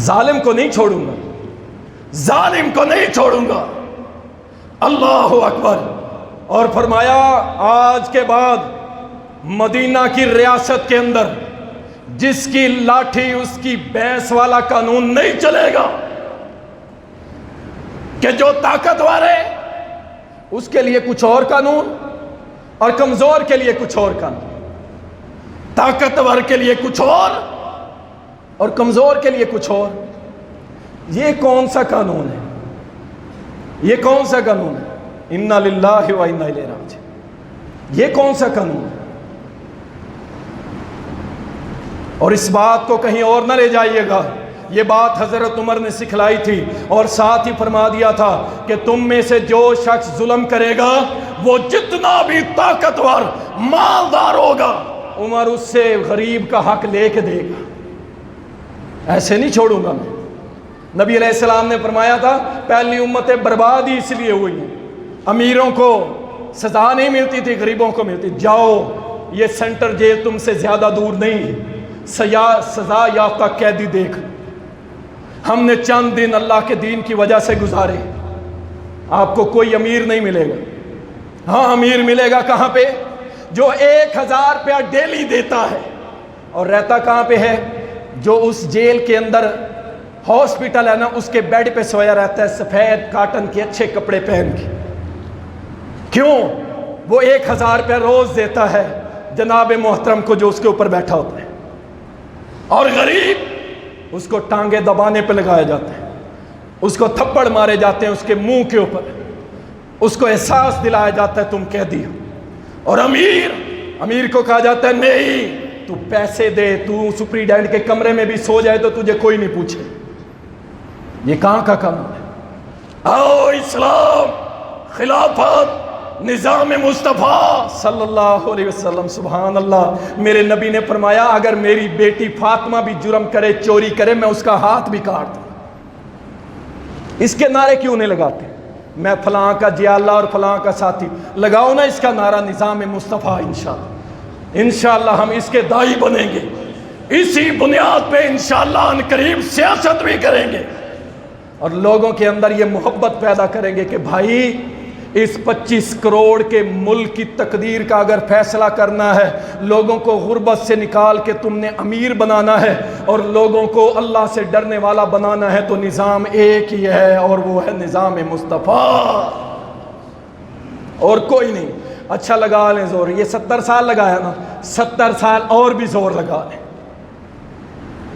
ظالم کو نہیں چھوڑوں گا، ظالم کو نہیں چھوڑوں گا۔ اللہ اکبر۔ اور فرمایا آج کے بعد مدینہ کی ریاست کے اندر جس کی لاٹھی اس کی بھینس والا قانون نہیں چلے گا کہ جو طاقتور ہے اس کے لیے کچھ اور قانون اور کمزور کے لیے کچھ اور قانون، طاقتور کے لیے کچھ اور کمزور کے لیے کچھ اور۔ یہ کون سا قانون ہے؟ یہ کون سا قانون ہے؟ انا للہ و انا الیہ راجعون۔ یہ کون سا قانون ہے؟ اور اس بات کو کہیں اور نہ لے جائیے گا، یہ بات حضرت عمر نے سکھلائی تھی، اور ساتھ ہی فرما دیا تھا کہ تم میں سے جو شخص ظلم کرے گا وہ جتنا بھی طاقتور مالدار ہوگا عمر اس سے غریب کا حق لے کے دے گا، ایسے نہیں چھوڑوں گا میں۔ نبی علیہ السلام نے فرمایا تھا پہلی امتیں برباد ہی اس لیے ہوئی ہیں، امیروں کو سزا نہیں ملتی تھی، غریبوں کو ملتی۔ جاؤ یہ سینٹر جیل تم سے زیادہ دور نہیں ہے، سزا یافتہ قیدی دیکھ، ہم نے چند دن اللہ کے دین کی وجہ سے گزارے، آپ کو کوئی امیر نہیں ملے گا۔ ہاں امیر ملے گا کہاں پہ؟ جو 1000 روپیہ ڈیلی دیتا ہے اور رہتا کہاں پہ ہے؟ جو اس جیل کے اندر ہاسپٹل ہے نا، اس کے بیڈ پہ سویا رہتا ہے، سفید کاٹن کے اچھے کپڑے پہن کے۔ کیوں؟ وہ 1000 روپیہ روز دیتا ہے جناب محترم کو جو اس کے اوپر بیٹھا ہوتا ہے، اور غریب اس کو ٹانگیں دبانے پہ لگایا جاتا ہے، اس کو تھپڑ مارے جاتے ہیں اس کے منہ کے اوپر، اس کو احساس دلایا جاتا ہے تم قیدی ہو۔ اور امیر کو کہا جاتا ہے نہیں تو پیسے دے، تو سپریڈینٹ کے کمرے میں بھی سو جائے تو تجھے کوئی نہیں پوچھے۔ یہ کہاں کا قانون ہے؟ آؤ اسلام، خلافت، نظام مصطفیٰ صلی اللہ علیہ وسلم۔ سبحان اللہ۔ میرے نبی نے فرمایا اگر میری بیٹی فاطمہ بھی جرم کرے، چوری کرے، میں اس کا ہاتھ بھی کاٹ دوں۔ اس کے نعرے کیوں نہیں لگاتے؟ میں فلاں کا جیالہ اور فلاں کا ساتھی، لگاؤ نا اس کا نعرہ نظام مصطفیٰ۔ انشاءاللہ ہم اس کے داعی بنیں گے، اسی بنیاد پہ انشاءاللہ ان قریب سیاست بھی کریں گے، اور لوگوں کے اندر یہ محبت پیدا کریں گے کہ بھائی اس 25 کروڑ کے ملک کی تقدیر کا اگر فیصلہ کرنا ہے، لوگوں کو غربت سے نکال کے تم نے امیر بنانا ہے اور لوگوں کو اللہ سے ڈرنے والا بنانا ہے، تو نظام ایک ہی ہے اور وہ ہے نظام مصطفیٰ، اور کوئی نہیں۔ اچھا لگا لیں زور، یہ 70 سال لگایا نا، 70 سال اور بھی زور لگا لیں،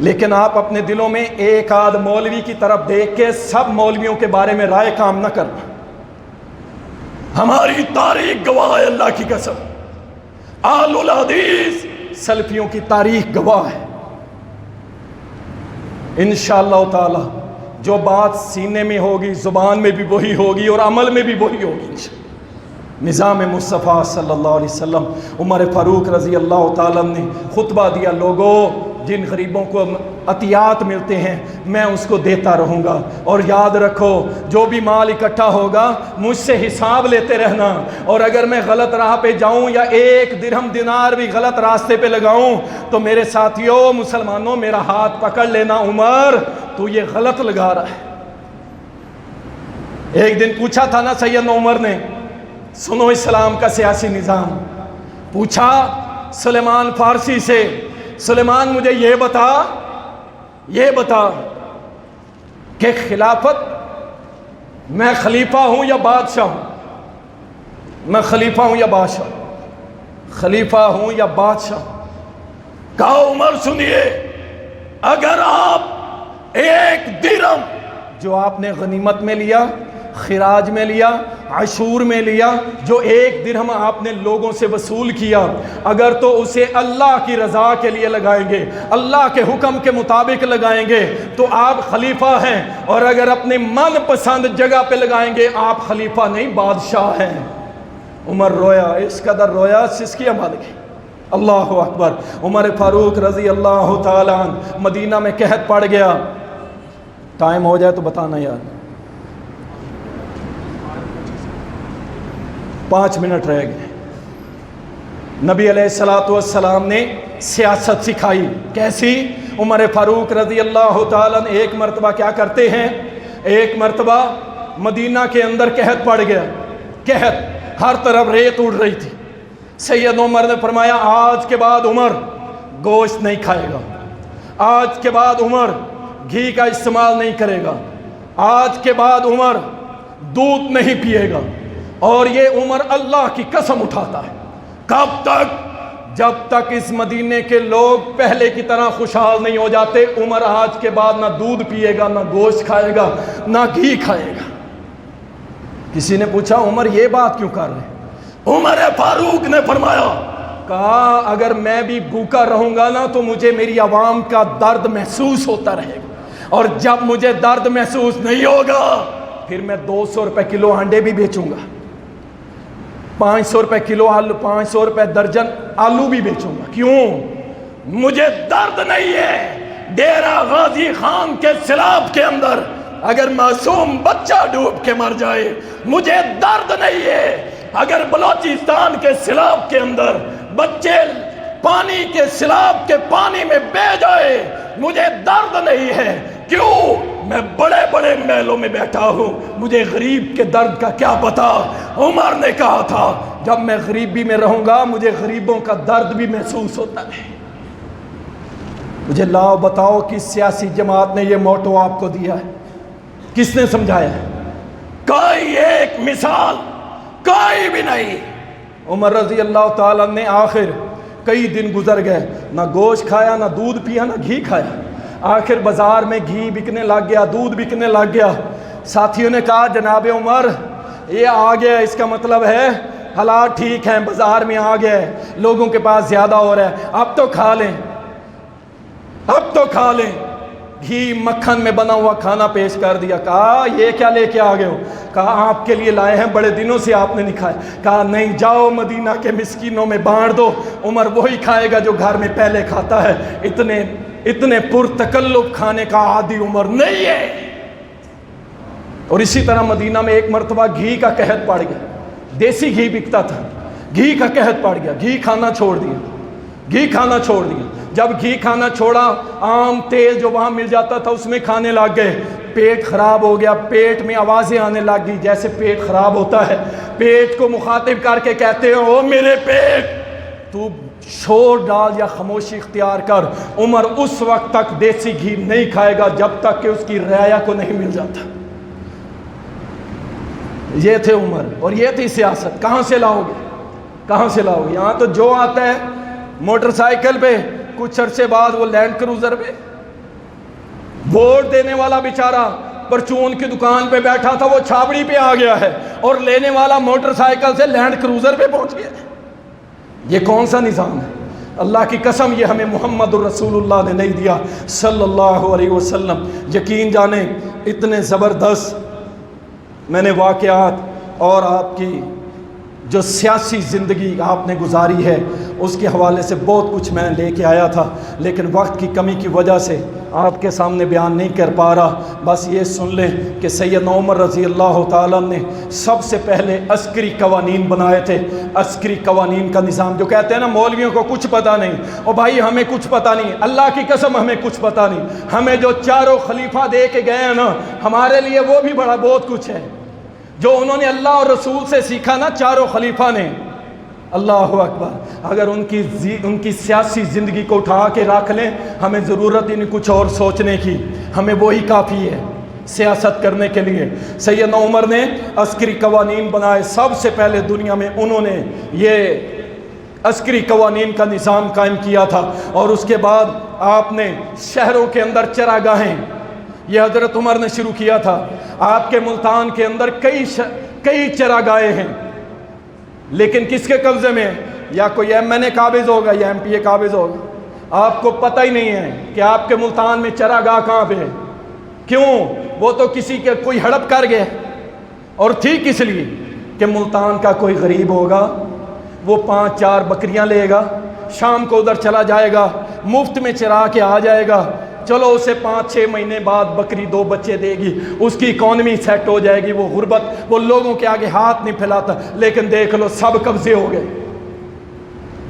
لیکن آپ اپنے دلوں میں ایک آدھ مولوی کی طرف دیکھ کے سب مولویوں کے بارے میں رائے کام نہ کرنا۔ ہماری تاریخ گواہ ہے، اللہ کی قسم، اہل الحدیث سلفیوں کی تاریخ گواہ ہے۔ انشاءاللہ تعالی جو بات سینے میں ہوگی زبان میں بھی وہی ہوگی اور عمل میں بھی وہی ہوگی۔ نظام مصطفیٰ صلی اللہ علیہ وسلم۔ عمر فاروق رضی اللہ تعالیٰ نے خطبہ دیا، لوگوں جن غریبوں کو عطیات ملتے ہیں میں اس کو دیتا رہوں گا، اور یاد رکھو جو بھی مال اکٹھا ہوگا مجھ سے حساب لیتے رہنا، اور اگر میں غلط راہ پہ جاؤں یا 1 درہم دینار بھی غلط راستے پہ لگاؤں تو میرے ساتھیوں مسلمانوں میرا ہاتھ پکڑ لینا، عمر تو یہ غلط لگا رہا ہے۔ ایک دن پوچھا تھا نا سیدنا عمر نے، سنو اسلام کا سیاسی نظام، پوچھا سلیمان فارسی سے، سلیمان مجھے یہ بتا کہ خلافت میں خلیفہ ہوں یا بادشاہ ہوں؟ میں خلیفہ ہوں یا بادشاہ؟ خلیفہ ہوں یا بادشاہ؟ کہا عمر سنیے، اگر آپ 1 درہم جو آپ نے غنیمت میں لیا، خراج میں لیا، عشور میں لیا، جو 1 درہم آپ نے لوگوں سے وصول کیا، اگر تو اسے اللہ کی رضا کے لیے لگائیں گے، اللہ کے حکم کے مطابق لگائیں گے تو آپ خلیفہ ہیں، اور اگر اپنے من پسند جگہ پہ لگائیں گے آپ خلیفہ نہیں بادشاہ ہیں۔ عمر رویا، اس قدر رویا سسکیاں بن گئی۔ اللہ اکبر۔ عمر فاروق رضی اللہ تعالیٰ عنہ مدینہ میں قحط پڑ گیا۔ ٹائم ہو جائے تو بتانا یار، 5 منٹ رہ گئے۔ نبی علیہ السلام نے سیاست سکھائی، کیسی؟ عمر فاروق رضی اللہ تعالیٰ عنہ ایک مرتبہ کیا کرتے ہیں، ایک مرتبہ مدینہ کے اندر قحط پڑ گیا، قحط، ہر طرف ریت اڑ رہی تھی۔ سید عمر نے فرمایا آج کے بعد عمر گوشت نہیں کھائے گا، آج کے بعد عمر گھی کا استعمال نہیں کرے گا، آج کے بعد عمر دودھ نہیں پیے گا۔ اور یہ عمر اللہ کی قسم اٹھاتا ہے، کب تک؟ جب تک اس مدینے کے لوگ پہلے کی طرح خوشحال نہیں ہو جاتے، عمر آج کے بعد نہ دودھ پیے گا، نہ گوشت کھائے گا، نہ گھی کھائے گا۔ کسی نے پوچھا عمر یہ بات کیوں کر رہے؟ عمر فاروق نے فرمایا، کہا اگر میں بھی بھوکا رہوں گا نا تو مجھے میری عوام کا درد محسوس ہوتا رہے گا، اور جب مجھے درد محسوس نہیں ہوگا پھر میں 200 روپے کلو انڈے بھی بیچوں گا، 500 روپے کلو آلو، 500 روپے درجن آلو بھی بیچوں گا۔ کیوں؟ مجھے درد نہیں ہے۔ ڈیرہ غازی خان کے سیلاب کے اندر اگر معصوم بچہ ڈوب کے مر جائے مجھے درد نہیں ہے، اگر بلوچستان کے سیلاب کے اندر بچے پانی کے سیلاب کے پانی میں بہ جائے مجھے درد نہیں ہے۔ کیوں؟ میں بڑے بڑے محلوں میں بیٹھا ہوں، مجھے غریب کے درد کا کیا پتا۔ عمر نے کہا تھا جب میں غریبی میں رہوں گا مجھے غریبوں کا درد بھی محسوس ہوتا ہے۔ مجھے لاؤ بتاؤ کس سیاسی جماعت نے یہ موٹو آپ کو دیا ہے؟ کس نے سمجھایا ہے؟ کوئی ایک مثال کوئی بھی نہیں۔ عمر رضی اللہ تعالیٰ نے آخر کئی دن گزر گئے، نہ گوشت کھایا، نہ دودھ پیا، نہ گھی کھایا۔ آخر بازار میں گھی بکنے لگ گیا، دودھ بکنے لگ گیا۔ ساتھیوں نے کہا جناب عمر یہ آ گیا، اس کا مطلب ہے حالات ٹھیک ہیں، بازار میں آ گیا ہے، لوگوں کے پاس زیادہ ہو رہا ہے، اب تو کھا لیں، اب تو کھا لیں۔ گھی مکھن میں بنا ہوا کھانا پیش کر دیا۔ کہا یہ کیا لے کے آ گئے ہو؟ کہا آپ کے لیے لائے ہیں، بڑے دنوں سے آپ نے نہیں کھائے۔ کہا نہیں، جاؤ مدینہ کے مسکینوں میں بانٹ دو، عمر وہی کھائے گا جو گھر میں پہلے کھاتا ہے۔ اتنے پرتکلف کھانے کا عادی عمر نہیں ہے۔ اور اسی طرح مدینہ میں ایک مرتبہ گھی کا قحط پڑ گیا، دیسی گھی بکتا تھا، گھی کا قحط پڑ گیا، گھی کھانا چھوڑ دیا، گھی کھانا چھوڑ دیا۔ جب گھی کھانا چھوڑا عام تیل جو وہاں مل جاتا تھا اس میں کھانے لگ گئے، پیٹ خراب ہو گیا، پیٹ میں آوازیں آنے لگ گئی جیسے پیٹ خراب ہوتا ہے۔ پیٹ کو مخاطب کر کے کہتے ہیں او میرے پیٹ تو شور ڈال یا خاموشی اختیار کر۔ عمر اس وقت تک دیسی گھی نہیں کھائے گا جب تک کہ اس کی رعایا کو نہیں مل جاتا۔ یہ تھے عمر اور یہ تھی سیاست۔ کہاں سے لاؤ گے؟ کہاں سے لاؤ گے؟ یہاں تو جو آتا ہے موٹر سائیکل پہ، کچھ عرصے بعد وہ لینڈ کروزر پہ۔ ووٹ دینے والا بیچارہ پرچون کی دکان پہ بیٹھا تھا، وہ چھابڑی پہ آ گیا ہے، اور لینے والا موٹر سائیکل سے لینڈ کروزر پہ پہنچ گیا۔ یہ کون سا نظام ہے؟ اللہ کی قسم یہ ہمیں محمد الرسول اللہ نے نہیں دیا صلی اللہ علیہ وسلم۔ یقین جانیں اتنے زبردست میں نے واقعات اور آپ کی جو سیاسی زندگی آپ نے گزاری ہے اس کے حوالے سے بہت کچھ میں لے کے آیا تھا، لیکن وقت کی کمی کی وجہ سے آپ کے سامنے بیان نہیں کر پا رہا۔ بس یہ سن لیں کہ سیدنا عمر رضی اللہ تعالیٰ نے سب سے پہلے عسکری قوانین بنائے تھے۔ عسکری قوانین کا نظام جو کہتے ہیں نا مولویوں کو کچھ پتہ نہیں، اور بھائی ہمیں کچھ پتہ نہیں، اللہ کی قسم ہمیں کچھ پتہ نہیں۔ ہمیں جو چاروں خلیفہ دے کے گئے ہیں نا ہمارے لیے وہ بھی بڑا بہت کچھ ہے جو انہوں نے اللہ اور رسول سے سیکھا نا چاروں خلیفہ نے۔ اللہ اکبر۔ اگر ان کی سیاسی زندگی کو اٹھا کے رکھ لیں ہمیں ضرورت ہی نہیں کچھ اور سوچنے کی، ہمیں وہی کافی ہے سیاست کرنے کے لیے۔ سیدنا عمر نے عسکری قوانین بنائے، سب سے پہلے دنیا میں انہوں نے یہ عسکری قوانین کا نظام قائم کیا تھا، اور اس کے بعد آپ نے شہروں کے اندر چراگاہیں، یہ حضرت عمر نے شروع کیا تھا۔ آپ کے ملتان کے اندر کئی چراگاہیں ہیں، لیکن کس کے قبضے میں ہے؟ یا کوئی ایم این اے قابض ہوگا یا ایم پی اے قابض ہوگا۔ آپ کو پتہ ہی نہیں ہے کہ آپ کے ملتان میں چراگاہ کہاں پہ ہے۔ کیوں؟ وہ تو کسی کے کوئی ہڑپ کر گیا، اور ٹھیک اس لیے کہ ملتان کا کوئی غریب ہوگا، وہ 5-4 بکریاں لے گا، شام کو ادھر چلا جائے گا، مفت میں چرا کے آ جائے گا، چلو اسے 5-6 مہینے بعد بکری 2 بچے دے گی، اس کی اکانومی سیٹ ہو جائے گی، وہ غربت، وہ لوگوں کے آگے ہاتھ نہیں پھیلاتا۔ لیکن دیکھ لو سب قبضے ہو گئے۔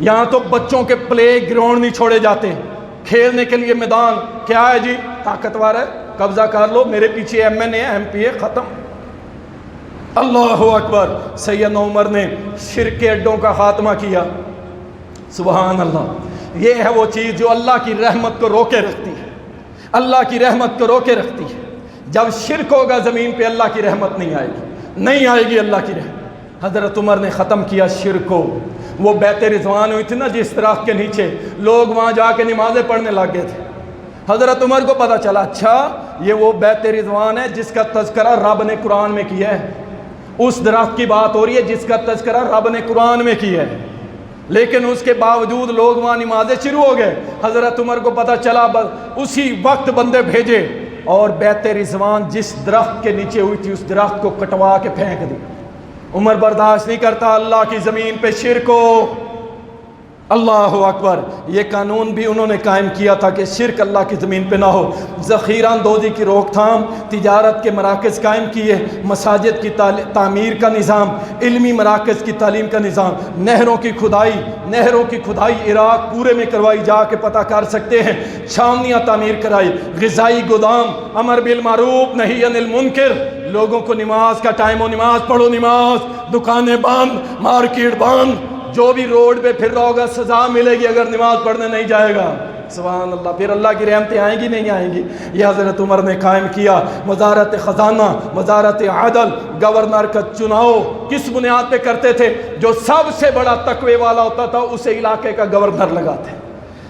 یہاں تو بچوں کے پلے گراؤنڈ نہیں چھوڑے جاتے، کھیلنے کے لیے میدان کیا ہے جی؟ طاقتور ہے، قبضہ کر لو، میرے پیچھے M N A M P A, ختم۔ اللہ اکبر۔ سیدنا عمر نے شرک کے اڈوں کا خاتمہ کیا۔ سبحان اللہ۔ یہ ہے وہ چیز جو اللہ کی رحمت کو روکے رکھتی ہے، اللہ کی رحمت کو روکے رکھتی ہے۔ جب شرک ہوگا زمین پہ اللہ کی رحمت نہیں آئے گی، نہیں آئے گی اللہ کی رحمت۔ حضرت عمر نے ختم کیا شرک کو۔ وہ بیت رضوان ہوئی تھی نا جس درخت کے نیچے، لوگ وہاں جا کے نمازیں پڑھنے لگ گئے تھے۔ حضرت عمر کو پتہ چلا اچھا یہ وہ بیت رضوان ہے جس کا تذکرہ رب نے قرآن میں کیا ہے، اس درخت کی بات ہو رہی ہے جس کا تذکرہ رب نے قرآن میں کیا ہے، لیکن اس کے باوجود لوگ وہاں نمازیں شروع ہو گئے۔ حضرت عمر کو پتہ چلا، اسی وقت بندے بھیجے اور بیت رضوان جس درخت کے نیچے ہوئی تھی اس درخت کو کٹوا کے پھینک دی۔ عمر برداشت نہیں کرتا اللہ کی زمین پہ شرک ہو۔ اللہ اکبر۔ یہ قانون بھی انہوں نے قائم کیا تھا کہ شرک اللہ کی زمین پہ نہ ہو۔ ذخیرہ اندوزی کی روک تھام، تجارت کے مراکز قائم کیے، مساجد کی تعمیر کا نظام، علمی مراکز کی تعلیم کا نظام، نہروں کی کھدائی عراق پورے میں کروائی، جا کے پتہ کر سکتے ہیں، چھاونیاں تعمیر کرائی، غذائی گودام، امر بالمعروف نہی عن المنکر، لوگوں کو نماز کا ٹائم ہو نماز پڑھو، نماز، دکانیں بند، مارکیٹ بند، جو بھی روڈ پہ پھر رہا ہوگا سزا ملے گی اگر نماز پڑھنے نہیں جائے گا۔ سبحان اللہ۔ پھر اللہ کی رحمتیں آئیں گی نہیں آئیں گی؟ یہ حضرت عمر نے قائم کیا۔ وزارت خزانہ، وزارت عدل، گورنر کا چناؤ کس بنیاد پہ کرتے تھے؟ جو سب سے بڑا تقوی والا ہوتا تھا اسے علاقے کا گورنر لگاتے۔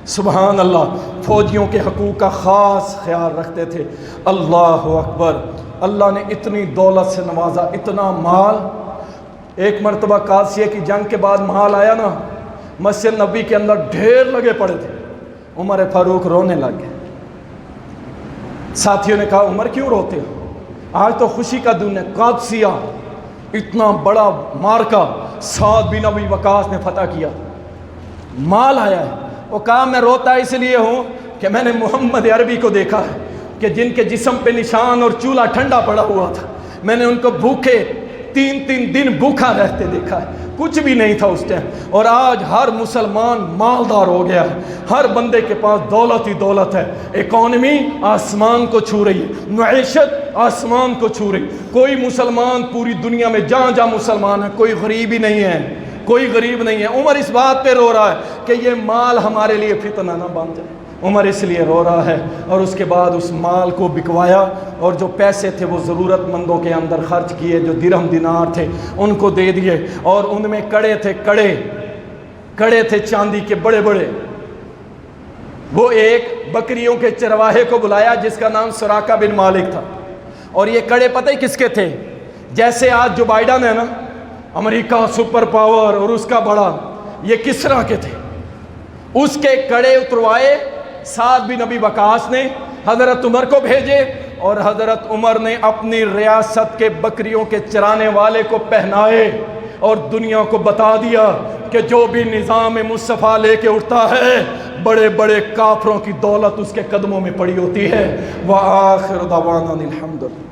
سبحان اللہ۔ فوجیوں کے حقوق کا خاص خیال رکھتے تھے۔ اللہ اکبر۔ اللہ نے اتنی دولت سے نوازا، اتنا مال۔ ایک مرتبہ قادسیہ کی جنگ کے بعد مال آیا نا، مسجد نبی کے اندر ڈھیر لگے پڑے تھے۔ عمر فاروق رونے لگ گئے۔ ساتھیوں نے کہا عمر کیوں روتے ہو؟ آج تو خوشی کا دن ہے، قادسیہ اتنا بڑا مارکا سعد بن ابی وقاص نے فتح کیا، مال آیا ہے۔ وہ کہا میں روتا اس لیے ہوں کہ میں نے محمد عربی کو دیکھا ہے کہ جن کے جسم پہ نشان اور چولہا ٹھنڈا پڑا ہوا تھا، میں نے ان کو بھوکے 3 دن بھوکا رہتے دیکھا ہے، کچھ بھی نہیں تھا اس ٹائم۔ اور آج ہر مسلمان مالدار ہو گیا ہے، ہر بندے کے پاس دولت ہی دولت ہے، اکانومی آسمان کو چھو رہی ہے، معیشت آسمان کو چھو رہی۔ کوئی مسلمان پوری دنیا میں جہاں جہاں مسلمان ہے کوئی غریب ہی نہیں ہے، کوئی غریب نہیں ہے۔ عمر اس بات پہ رو رہا ہے کہ یہ مال ہمارے لیے فتنہ نہ بن جائے، عمر اس لیے رو رہا ہے۔ اور اس کے بعد اس مال کو بکوایا اور جو پیسے تھے وہ ضرورت مندوں کے اندر خرچ کیے، جو درہم دینار تھے ان کو دے دیے، اور ان میں کڑے تھے چاندی کے بڑے بڑے۔ وہ ایک بکریوں کے چرواہے کو بلایا جس کا نام سراقہ بن مالک تھا، اور یہ کڑے پتہ ہی کس کے تھے؟ جیسے آج جو بائیڈن ہے نا، امریکہ سپر پاور اور اس کا بڑا، یہ کسریٰ کے تھے۔ اس کے کڑے اتروائے سعد بن ابی وقاص نے، حضرت عمر کو بھیجے، اور حضرت عمر نے اپنی ریاست کے بکریوں کے چرانے والے کو پہنائے اور دنیا کو بتا دیا کہ جو بھی نظام مصطفیٰ لے کے اٹھتا ہے بڑے بڑے کافروں کی دولت اس کے قدموں میں پڑی ہوتی ہے۔ وآخر دعوانا الحمدللہ۔